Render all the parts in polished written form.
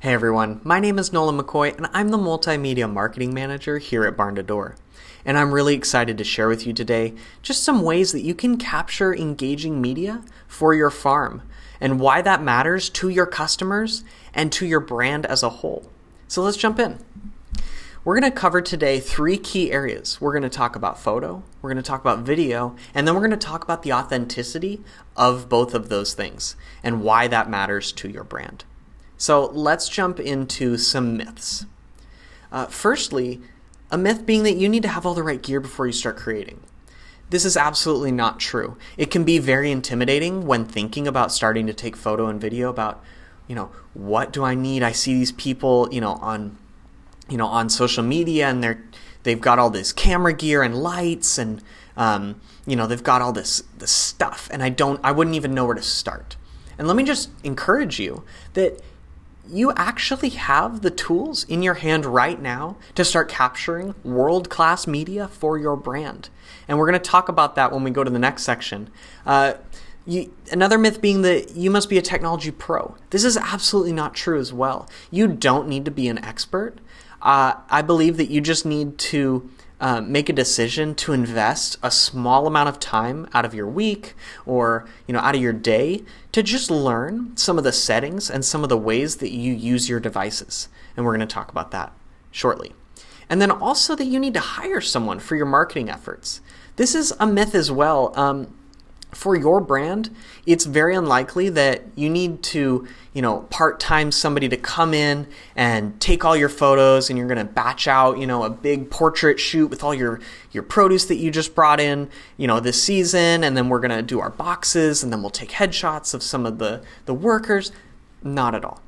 Hey everyone, my name is Nolan McCoy and I'm the Multimedia Marketing Manager here at Barn2Door. And I'm really excited to share with you today just some ways that you can capture engaging media for your farm and why that matters to your customers and to your brand as a whole. So let's jump in. We're going to cover today 3 key areas. We're going to talk about photo, we're going to talk about video, and then we're going to talk about the authenticity of both of those things and why that matters to your brand. So let's jump into some myths. Firstly, a myth being that you need to have all the right gear before you start creating. This is absolutely not true. It can be very intimidating when thinking about starting to take photo and video about, what do I need? I see these people, on social media and they've got all this camera gear and lights and, they've got all this stuff and I wouldn't even know where to start. And let me just encourage you that you actually have the tools in your hand right now to start capturing world-class media for your brand. And we're going to talk about that when we go to the next section. Another myth being that you must be a technology pro. This is absolutely not true as well. You don't need to be an expert. I believe that you just need to make a decision to invest a small amount of time out of your week or out of your day to just learn some of the settings and some of the ways that you use your devices. And we're going to talk about that shortly. And then also that you need to hire someone for your marketing efforts. This is a myth as well. For your brand, it's very unlikely that you need to, part-time somebody to come in and take all your photos and you're going to batch out, a big portrait shoot with all your produce that you just brought in, this season. And then we're going to do our boxes and then we'll take headshots of some of the workers. Not at all.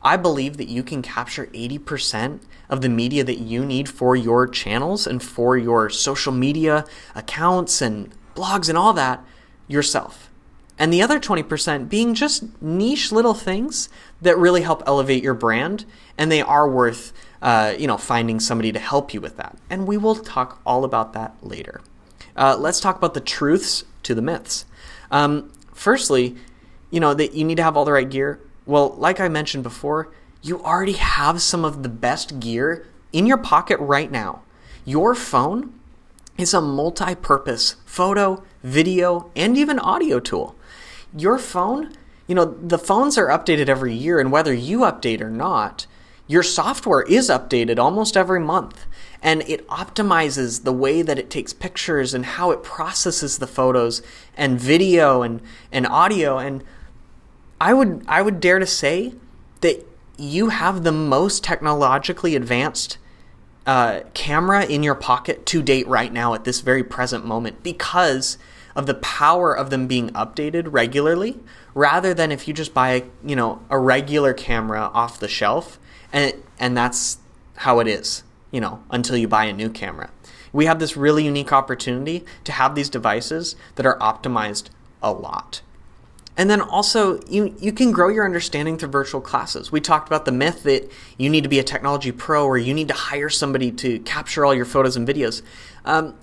I believe that you can capture 80% of the media that you need for your channels and for your social media accounts and blogs and all that yourself. And the other 20% being just niche little things that really help elevate your brand, and they are worth finding somebody to help you with that. And we will talk all about that later. Let's talk about the truths to the myths. Firstly, that you need to have all the right gear. Well, like I mentioned before, you already have some of the best gear in your pocket right now. Your phone is a multi-purpose photo, video, and even audio tool. Your phone, the phones are updated every year, and whether you update or not, your software is updated almost every month, and it optimizes the way that it takes pictures and how it processes the photos and video and audio. And I would dare to say that you have the most technologically advanced camera in your pocket to date right now at this very present moment because of the power of them being updated regularly, rather than if you just buy a regular camera off the shelf and that's how it is, until you buy a new camera. We have this really unique opportunity to have these devices that are optimized a lot. And then also, you can grow your understanding through virtual classes. We talked about the myth that you need to be a technology pro or you need to hire somebody to capture all your photos and videos.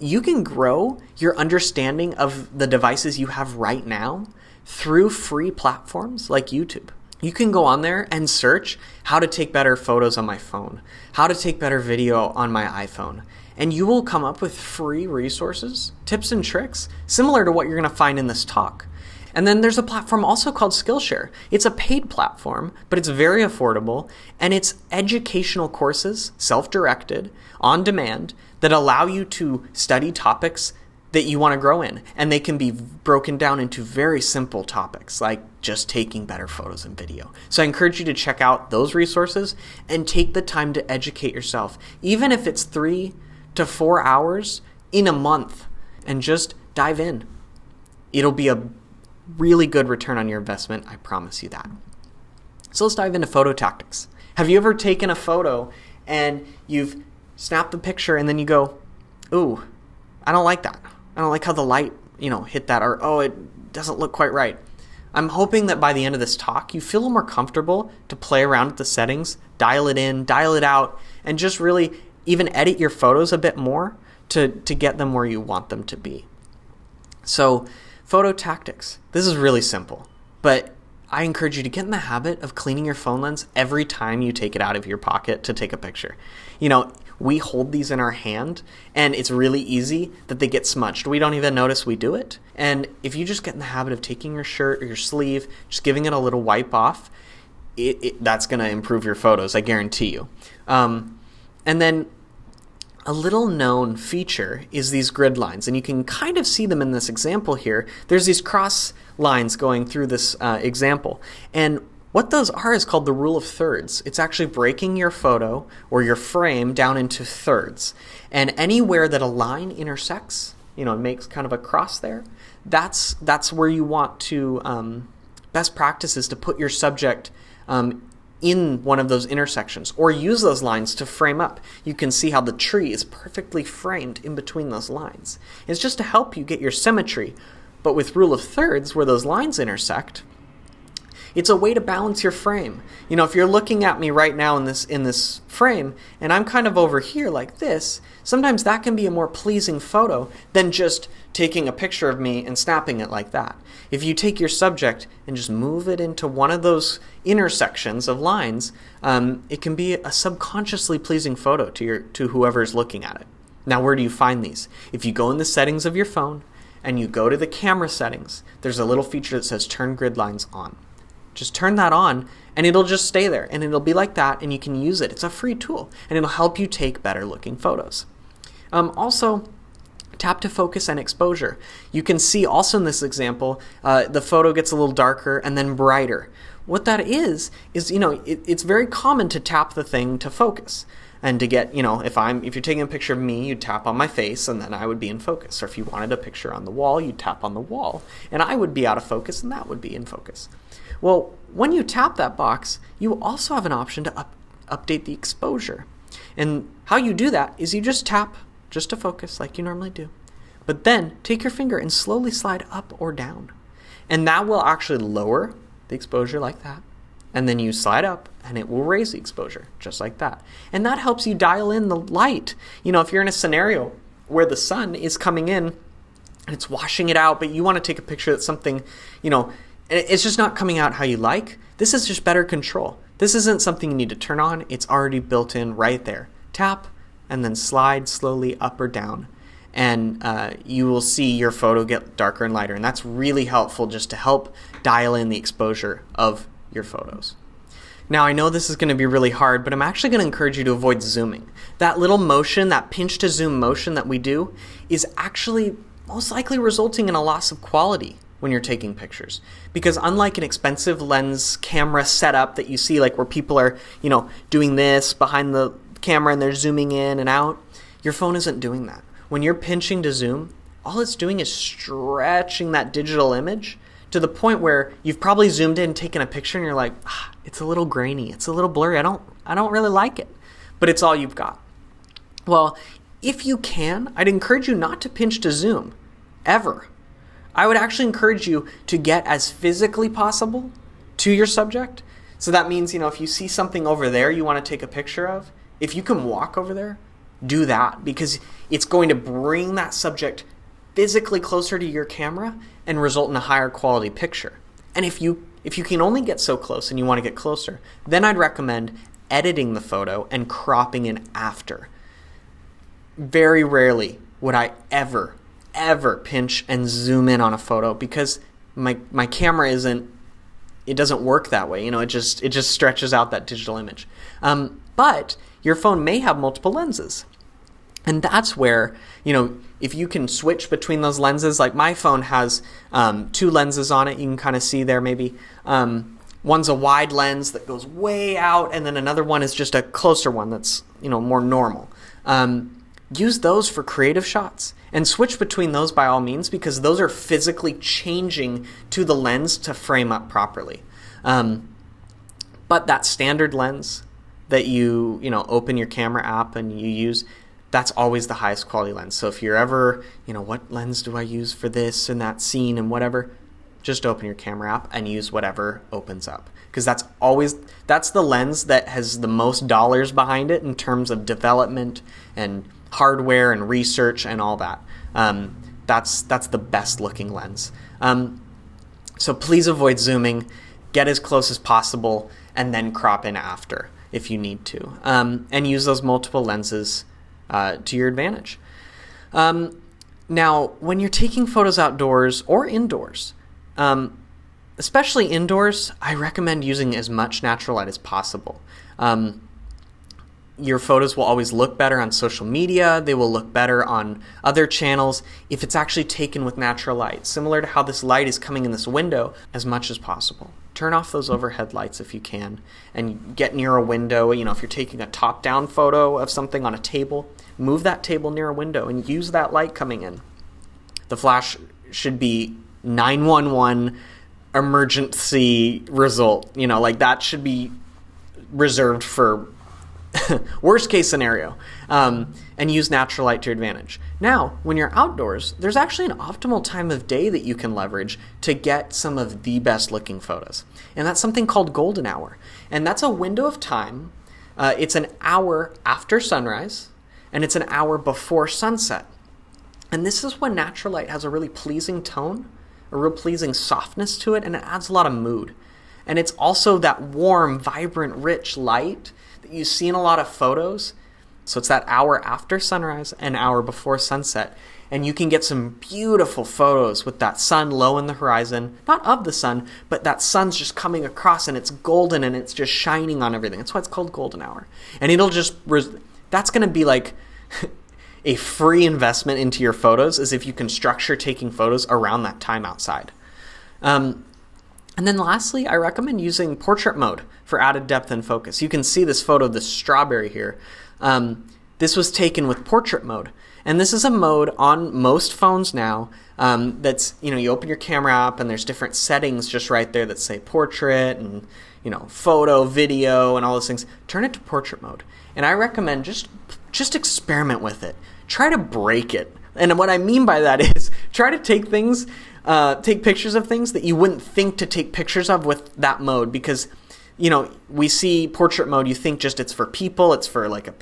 You can grow your understanding of the devices you have right now through free platforms like YouTube. You can go on there and search how to take better photos on my phone, how to take better video on my iPhone. And you will come up with free resources, tips and tricks, similar to what you're going to find in this talk. And then there's a platform also called Skillshare. It's a paid platform, but it's very affordable, and it's educational courses, self-directed, on demand, that allow you to study topics that you want to grow in. And they can be broken down into very simple topics, like just taking better photos and video. So I encourage you to check out those resources and take the time to educate yourself, even if it's 3 to 4 hours in a month, and just dive in. It'll be a really good return on your investment, I promise you that. So let's dive into photo tactics. Have you ever taken a photo and you've snapped the picture and then you go, ooh, I don't like that. I don't like how the light, hit that, or oh, it doesn't look quite right. I'm hoping that by the end of this talk, you feel more comfortable to play around with the settings, dial it in, dial it out, and just really even edit your photos a bit more to get them where you want them to be. So, photo tactics. This is really simple, but I encourage you to get in the habit of cleaning your phone lens every time you take it out of your pocket to take a picture. We hold these in our hand, and it's really easy that they get smudged. We don't even notice we do it. And if you just get in the habit of taking your shirt or your sleeve, just giving it a little wipe off, that's going to improve your photos, I guarantee you. And then a little known feature is these grid lines, and you can kind of see them in this example here. There's these cross lines going through this example, and what those are is called the rule of thirds. It's actually breaking your photo or your frame down into thirds, and anywhere that a line intersects, makes kind of a cross there, that's where you want to, best practice is to put your subject in one of those intersections, or use those lines to frame up. You can see how the tree is perfectly framed in between those lines. It's just to help you get your symmetry, but with rule of thirds, where those lines intersect, it's a way to balance your frame. If you're looking at me right now in this frame, and I'm kind of over here like this, sometimes that can be a more pleasing photo than just taking a picture of me and snapping it like that. If you take your subject and just move it into one of those intersections of lines, it can be a subconsciously pleasing photo to whoever's looking at it. Now, where do you find these? If you go in the settings of your phone and you go to the camera settings, there's a little feature that says Turn Grid Lines On. Just turn that on, and it'll just stay there, and it'll be like that, and you can use it. It's a free tool, and it'll help you take better looking photos. Also, tap to focus and exposure. You can see also in this example, the photo gets a little darker and then brighter. What that is it's very common to tap the thing to focus. And to get, if you're taking a picture of me, you'd tap on my face and then I would be in focus. Or if you wanted a picture on the wall, you'd tap on the wall and I would be out of focus and that would be in focus. Well, when you tap that box, you also have an option to update the exposure. And how you do that is you just tap just to focus like you normally do. But then take your finger and slowly slide up or down. And that will actually lower the exposure like that. And then you slide up and it will raise the exposure just like that. And that helps you dial in the light. If you're in a scenario where the sun is coming in and it's washing it out, but you want to take a picture that's something, it's just not coming out how you like, this is just better control. This isn't something you need to turn on. It's already built in right there. Tap and then slide slowly up or down. And you will see your photo get darker and lighter. And that's really helpful just to help dial in the exposure of your photos. Now, I know this is going to be really hard, but I'm actually going to encourage you to avoid zooming. That little motion, that pinch to zoom motion that we do, is actually most likely resulting in a loss of quality when you're taking pictures. Because unlike an expensive lens camera setup that you see, like where people are, doing this behind the camera and they're zooming in and out, your phone isn't doing that. When you're pinching to zoom, all it's doing is stretching that digital image to the point where you've probably zoomed in, taken a picture, and you're like, it's a little grainy, it's a little blurry, I don't really like it. But it's all you've got. Well, if you can, I'd encourage you not to pinch to zoom, ever. I would actually encourage you to get as physically possible to your subject. So that means, if you see something over there you want to take a picture of, if you can walk over there, do that, because it's going to bring that subject physically closer to your camera and result in a higher quality picture. And if you can only get so close and you want to get closer, then I'd recommend editing the photo and cropping in after. Very rarely would I ever pinch and zoom in on a photo because my camera doesn't work that way. It just stretches out that digital image. But your phone may have multiple lenses. And that's where, if you can switch between those lenses, like my phone has 2 lenses on it, you can kind of see there maybe. One's a wide lens that goes way out, and then another one is just a closer one that's, more normal. Use those for creative shots and switch between those by all means, because those are physically changing to the lens to frame up properly. But that standard lens that you open your camera app and you use, that's always the highest quality lens. So if you're ever, what lens do I use for this and that scene and whatever, just open your camera app and use whatever opens up. Because that's the lens that has the most dollars behind it in terms of development and hardware and research and all that. That's the best looking lens. So please avoid zooming. get as close as possible, and then crop in after if you need to, and use those multiple lenses to your advantage. Now, when you're taking photos outdoors or indoors, especially indoors, I recommend using as much natural light as possible. Your photos will always look better on social media. They will look better on other channels if it's actually taken with natural light, similar to how this light is coming in this window, as much as possible. Turn off those overhead lights if you can and get near a window. If you're taking a top-down photo of something on a table, move that table near a window and use that light coming in. The flash should be 911 emergency result. That should be reserved for worst case scenario, and use natural light to your advantage. Now, when you're outdoors, there's actually an optimal time of day that you can leverage to get some of the best looking photos. And that's something called golden hour. And that's a window of time. It's an hour after sunrise, and it's an hour before sunset. And this is when natural light has a really pleasing tone, a real pleasing softness to it, and it adds a lot of mood. And it's also that warm, vibrant, rich light that you see in a lot of photos. So it's that hour after sunrise and hour before sunset. And you can get some beautiful photos with that sun low in the horizon, not of the sun, but that sun's just coming across and it's golden and it's just shining on everything. That's why it's called golden hour. And it'll just, that's going to be like a free investment into your photos, as if you can structure taking photos around that time outside. And then lastly, I recommend using portrait mode for added depth and focus. You can see this photo of this strawberry here. This was taken with portrait mode. And this is a mode on most phones now that's, you open your camera app and there's different settings just right there that say portrait and, photo, video, and all those things. Turn it to portrait mode. And I recommend just experiment with it. Try to break it. And what I mean by that is try to take pictures of things that you wouldn't think to take pictures of with that mode, because we see portrait mode, you think just it's for people, it's for like a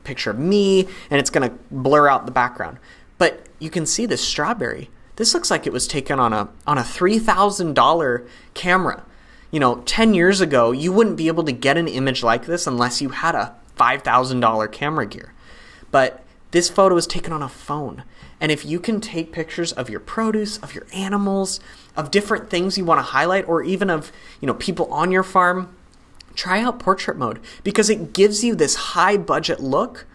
picture of me, and it's going to blur out the background. But you can see this strawberry. This looks like it was taken on a $3,000 camera. 10 years ago, you wouldn't be able to get an image like this unless you had a $5,000 camera gear. But this photo is taken on a phone. And if you can take pictures of your produce, of your animals, of different things you want to highlight, or even of, people on your farm, try out portrait mode, because it gives you this high budget look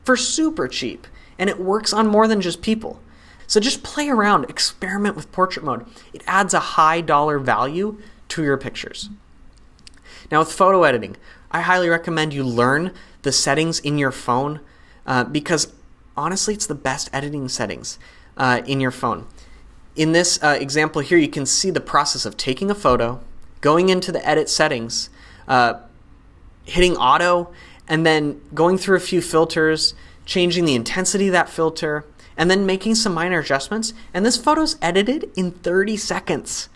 for super cheap. And it works on more than just people. So just play around, experiment with portrait mode. It adds a high dollar value to your pictures. Now with photo editing, I highly recommend you learn the settings in your phone, because honestly, it's the best editing settings in your phone. In this example here, you can see the process of taking a photo, going into the edit settings, hitting auto, and then going through a few filters, changing the intensity of that filter, and then making some minor adjustments. And this photo's edited in 30 seconds.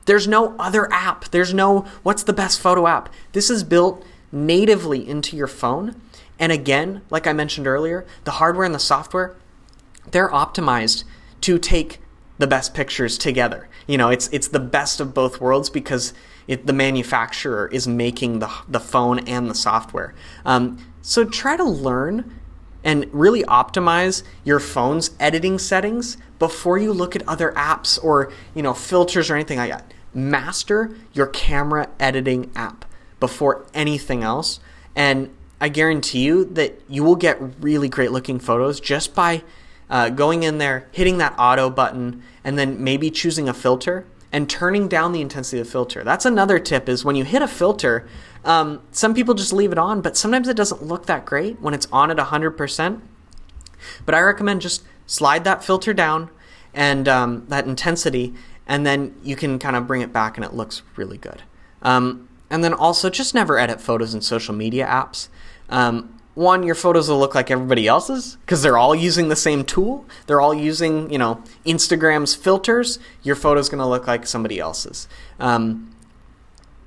There's no other app. There's no, what's the best photo app? This is built natively into your phone. And again, like I mentioned earlier, the hardware and the software, they're optimized to take the best pictures together. It's the best of both worlds, because the manufacturer is making the phone and the software. So try to learn and really optimize your phone's editing settings before you look at other apps or filters or anything like that. Master your camera editing app before anything else, and I guarantee you that you will get really great looking photos just by going in there, hitting that auto button, and then maybe choosing a filter and turning down the intensity of the filter. That's another tip, is when you hit a filter, some people just leave it on, but sometimes it doesn't look that great when it's on at 100%. But I recommend just slide that filter down and that intensity, and then you can kind of bring it back and it looks really good. And then also just never edit photos in social media apps. One, your photos will look like everybody else's because they're all using the same tool. They're all using, Instagram's filters. Your photo's going to look like somebody else's. And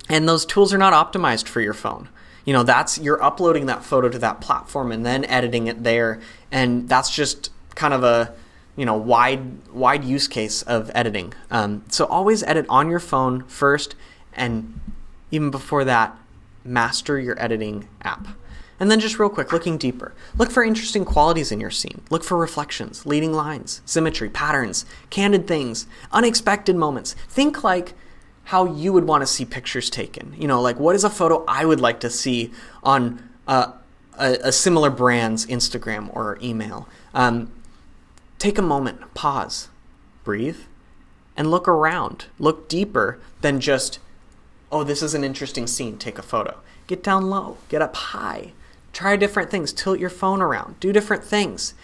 those tools are not optimized for your phone. You're uploading that photo to that platform and then editing it there. And that's just kind of a, wide use case of editing. So always edit on your phone first, And even before that, master your editing app. And then just real quick, looking deeper. Look for interesting qualities in your scene. Look for reflections, leading lines, symmetry, patterns, candid things, unexpected moments. Think like how you would want to see pictures taken. Like what is a photo I would like to see on a similar brand's Instagram or email. Take a moment, pause, breathe, and look around. Look deeper than just, oh, this is an interesting scene, take a photo. Get down low, get up high. Try different things. Tilt your phone around. Do different things.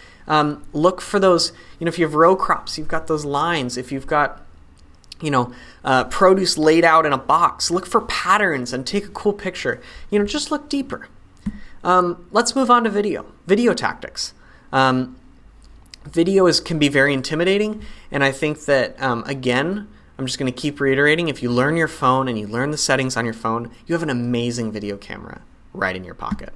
Look for those, if you have row crops, you've got those lines. If you've got, produce laid out in a box, look for patterns and take a cool picture. Just look deeper. Let's move on to video. Video tactics. Video can be very intimidating, and I think that, again, I'm just going to keep reiterating, if you learn your phone and you learn the settings on your phone, you have an amazing video camera right in your pocket.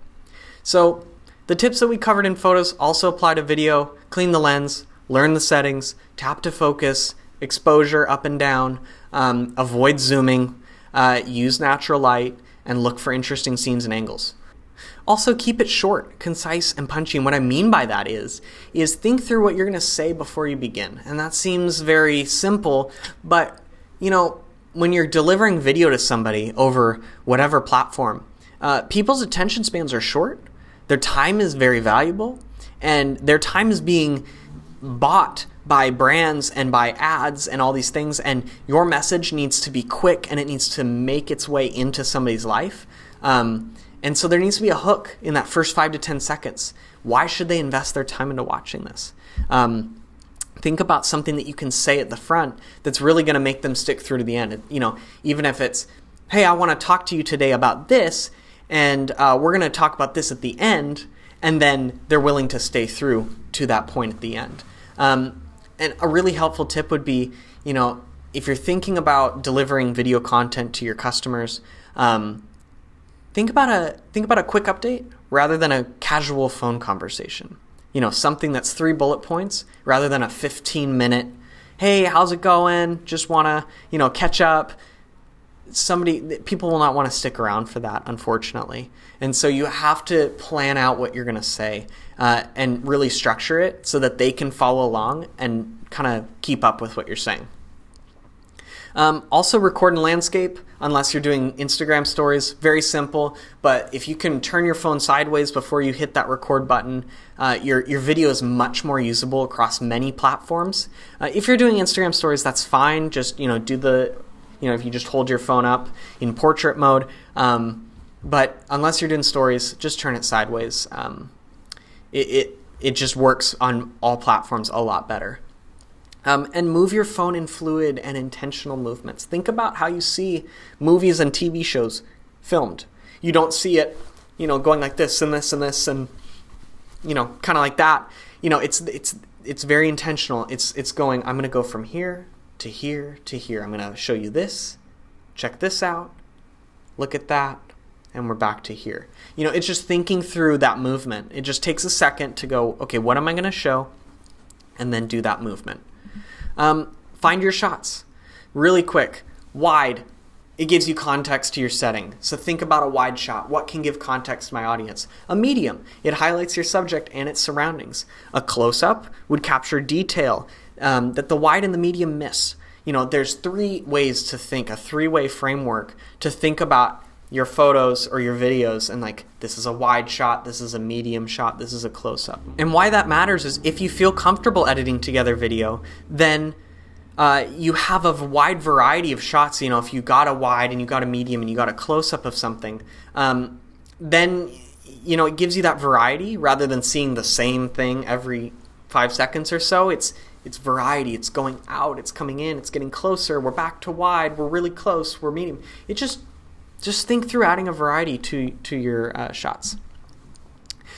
So the tips that we covered in photos also apply to video. Clean the lens, learn the settings, tap to focus, exposure up and down, avoid zooming, use natural light, and look for interesting scenes and angles. Also, keep it short, concise, and punchy. And what I mean by that is think through what you're going to say before you begin. And that seems very simple, but when you're delivering video to somebody over whatever platform, people's attention spans are short. Their time is very valuable, and their time is being bought by brands and by ads and all these things, and your message needs to be quick and it needs to make its way into somebody's life. And so there needs to be a hook in that first 5 to 10 seconds. Why should they invest their time into watching this? Think about something that you can say at the front that's really going to make them stick through to the end. Even if it's, hey, I want to talk to you today about this, and we're going to talk about this at the end, and then they're willing to stay through to that point at the end. And a really helpful tip would be, if you're thinking about delivering video content to your customers, think about a quick update rather than a casual phone conversation. Something that's 3 bullet points rather than a 15-minute, hey, how's it going? Just want to, catch up. People will not want to stick around for that, unfortunately. And so you have to plan out what you're going to say and really structure it so that they can follow along and kind of keep up with what you're saying. Also record in landscape, unless you're doing Instagram stories. Very simple, but if you can turn your phone sideways before you hit that record button, your video is much more usable across many platforms. If you're doing Instagram stories, that's fine. Just if you just hold your phone up in portrait mode. But unless you're doing stories, just turn it sideways. It just works on all platforms a lot better. And move your phone in fluid and intentional movements. Think about how you see movies and TV shows filmed. You don't see it, going like this and this and this and, kind of like that. It's very intentional. It's going, I'm going to go from here to here to here. I'm going to show you this, check this out, look at that, and we're back to here. It's just thinking through that movement. It just takes a second to go, okay, what am I going to show? And then do that movement. Find your shots. Really quick. Wide. It gives you context to your setting. So think about a wide shot. What can give context to my audience? A medium. It highlights your subject and its surroundings. A close-up would capture detail that the wide and the medium miss. There's 3 ways to think, a 3-way framework to think about your photos or your videos, and this is a wide shot, this is a medium shot, this is a close-up. And why that matters is if you feel comfortable editing together video, then you have a wide variety of shots. If you got a wide and you got a medium and you got a close-up of something, then it gives you that variety rather than seeing the same thing every 5 seconds or so. It's variety. It's going out, it's coming in, it's getting closer, we're back to wide, we're really close, we're medium. It just think through adding a variety to your shots.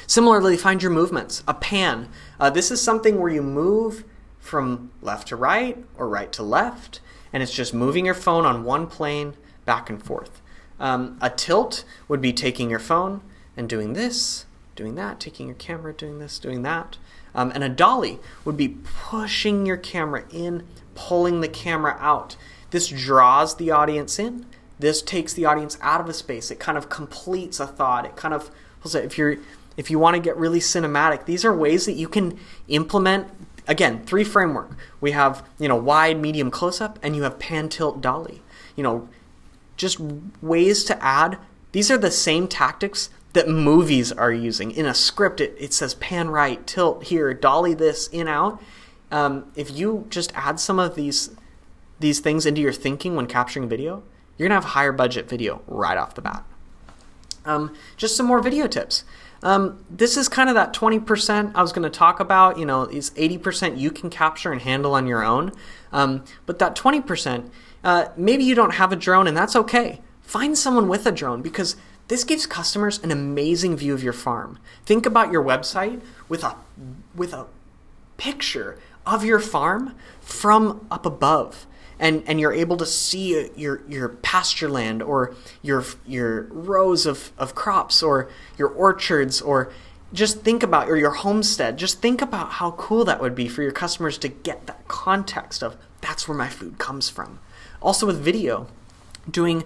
Similarly, find your movements. A pan. This is something where you move from left to right or right to left, and it's just moving your phone on one plane back and forth. A tilt would be taking your phone and doing this, doing that, taking your camera, doing this, doing that. And a dolly would be pushing your camera in, pulling the camera out. This draws the audience in. This takes the audience out of a space. It kind of completes a thought. It kind of, if you want to get really cinematic, these are ways that you can implement. Again, 3 framework. We have, wide, medium, close-up, and you have pan, tilt, dolly. Just ways to add. These are the same tactics that movies are using. In a script, it says pan right, tilt here, dolly this, in, out. If you just add some of these things into your thinking when capturing video, you're going to have higher budget video right off the bat. Just some more video tips. This is kind of that 20% I was going to talk about, is 80% you can capture and handle on your own. But that 20%, maybe you don't have a drone, and that's okay. Find someone with a drone, because this gives customers an amazing view of your farm. Think about your website with a picture of your farm from up above. And you're able to see your pasture land, or your rows of crops, or your orchards, or just think about, or your homestead. Just think about how cool that would be for your customers to get that context of, that's where my food comes from. Also with video, doing,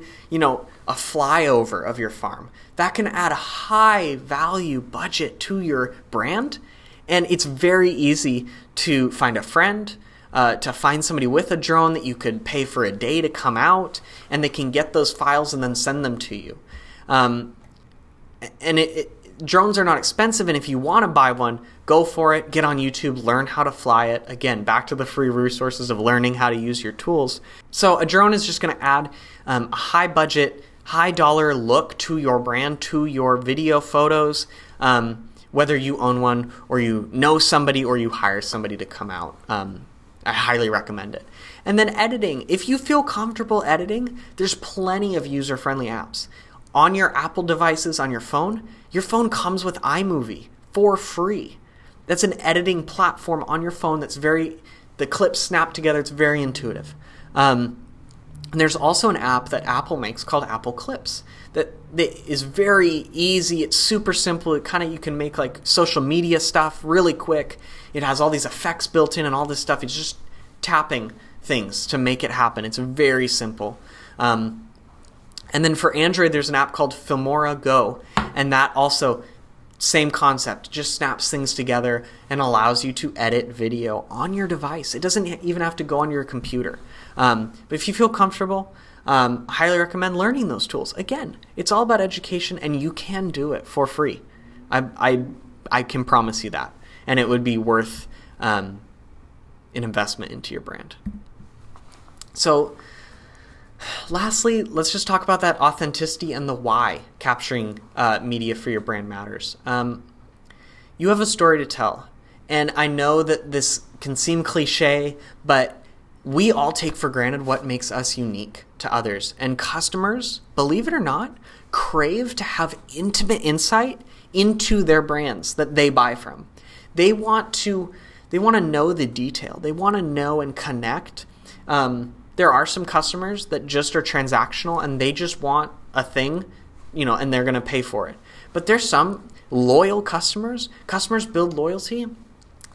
a flyover of your farm. That can add a high value budget to your brand. And it's very easy to find a friend, to find somebody with a drone that you could pay for a day to come out, and they can get those files and then send them to you. Drones are not expensive, and if you want to buy one, go for it. Get on YouTube, learn how to fly it. Again, back to the free resources of learning how to use your tools. So a drone is just going to add a high budget, high dollar look to your brand, to your video photos, whether you own one or you know somebody or you hire somebody to come out. I highly recommend it. And then editing. If you feel comfortable editing, there's plenty of user-friendly apps. On your Apple devices, on your phone comes with iMovie for free. That's an editing platform on your phone that's the clips snap together. It's very intuitive. And there's also an app that Apple makes called Apple Clips that is very easy. It's super simple. You can make like social media stuff really quick. It has all these effects built in and all this stuff. It's just tapping things to make it happen. It's very simple. And then for Android, there's an app called Filmora Go, and that also, same concept, just snaps things together and allows you to edit video on your device. It doesn't even have to go on your computer. But if you feel comfortable, highly recommend learning those tools. Again, it's all about education, and you can do it for free. I can promise you that, and it would be worth an investment into your brand. So lastly, let's just talk about that authenticity and the why capturing media for your brand matters. You have a story to tell, and I know that this can seem cliche, but we all take for granted what makes us unique to others. And customers, believe it or not, crave to have intimate insight into their brands that they buy from. They want to know the detail. They want to know and connect. There are some customers that just are transactional and they just want a thing, and they're going to pay for it. But there's some loyal customers. Customers build loyalty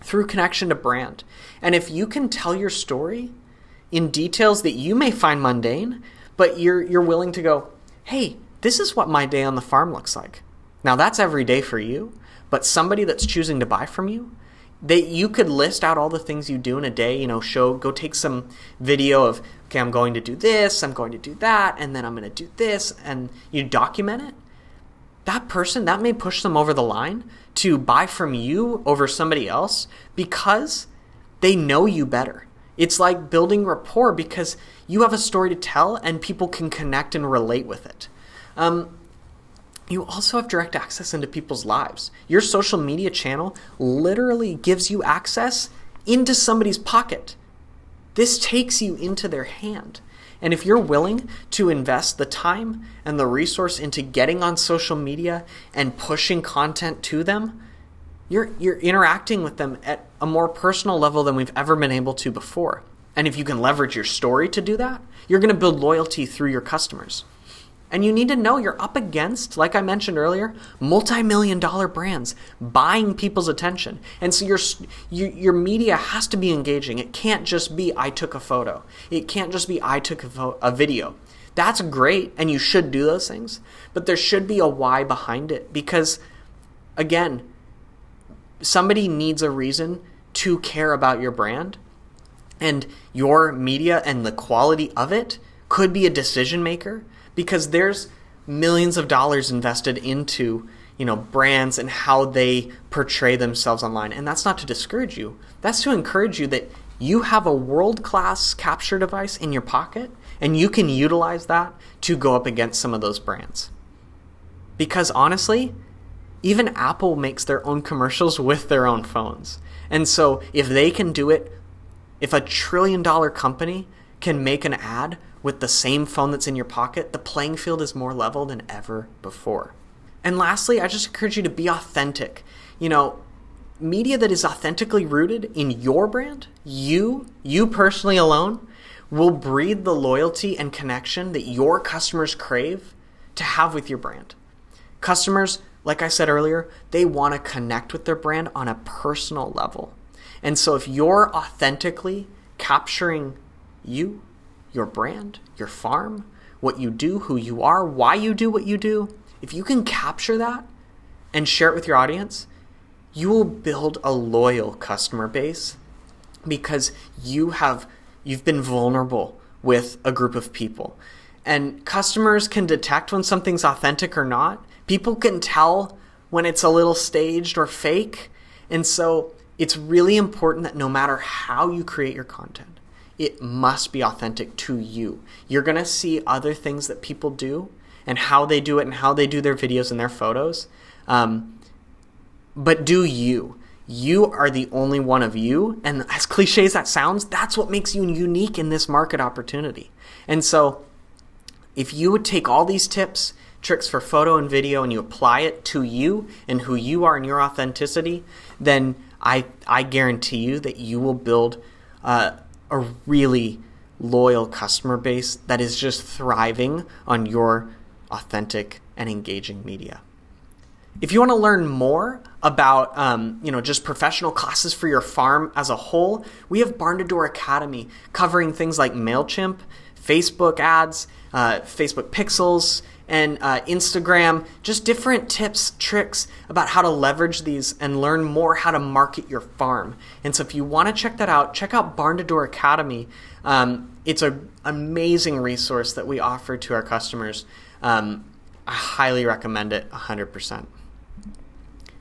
through connection to brand. And if you can tell your story in details that you may find mundane, but you're willing to go, hey, this is what my day on the farm looks like. Now that's every day for you, but somebody that's choosing to buy from you, you could list out all the things you do in a day, go take some video of, okay, I'm going to do this, I'm going to do that, and then I'm going to do this, and you document it. That person, that may push them over the line to buy from you over somebody else because they know you better. It's like building rapport because you have a story to tell and people can connect and relate with it. You also have direct access into people's lives. Your social media channel literally gives you access into somebody's pocket. This takes you into their hand. And if you're willing to invest the time and the resource into getting on social media and pushing content to them, you're interacting with them at a more personal level than we've ever been able to before. And if you can leverage your story to do that, you're going to build loyalty through your customers. And you need to know you're up against, like I mentioned earlier, multi-million-dollar brands buying people's attention. And so your media has to be engaging. It can't just be, I took a photo. It can't just be, I took a video. That's great, and you should do those things, but there should be a why behind it, because, again, somebody needs a reason to care about your brand, and your media and the quality of it could be a decision maker, because there's millions of dollars invested into brands and how they portray themselves online. And that's not to discourage you. That's to encourage you that you have a world-class capture device in your pocket, and you can utilize that to go up against some of those brands. Because honestly, even Apple makes their own commercials with their own phones. And so if they can do it, if a $1 trillion company can make an ad with the same phone that's in your pocket, the playing field is more level than ever before. And lastly, I just encourage you to be authentic. Media that is authentically rooted in your brand, you personally alone, will breed the loyalty and connection that your customers crave to have with your brand. Customers, like I said earlier, they want to connect with their brand on a personal level. And so if you're authentically capturing you, your brand, your farm, what you do, who you are, why you do what you do, if you can capture that and share it with your audience, you will build a loyal customer base, because you've been vulnerable with a group of people. And customers can detect when something's authentic or not. People can tell when it's a little staged or fake. And so it's really important that no matter how you create your content, it must be authentic to you. You're going to see other things that people do and how they do it and how they do their videos and their photos. But do you. You are the only one of you. And as cliche as that sounds, that's what makes you unique in this market opportunity. And so if you would take all these tips, tricks for photo and video, and you apply it to you and who you are and your authenticity, then I guarantee you that you will build a really loyal customer base that is just thriving on your authentic and engaging media. If you want to learn more about just professional classes for your farm as a whole, we have Barn2Door Academy covering things like MailChimp, Facebook ads, Facebook pixels, and Instagram, just different tips, tricks about how to leverage these and learn more how to market your farm. And so if you want to check that out, check out Barn2Door Academy. It's an amazing resource that we offer to our customers. I highly recommend it 100%.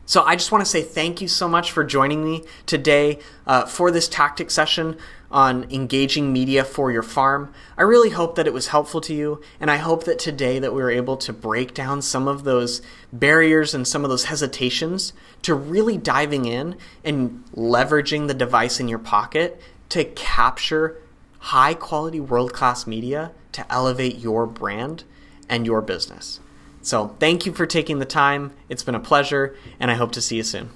So I just want to say thank you so much for joining me today for this tactic session on engaging media for your farm. I really hope that it was helpful to you, and I hope that today that we were able to break down some of those barriers and some of those hesitations to really diving in and leveraging the device in your pocket to capture high-quality, world-class media to elevate your brand and your business. So thank you for taking the time. It's been a pleasure, and I hope to see you soon.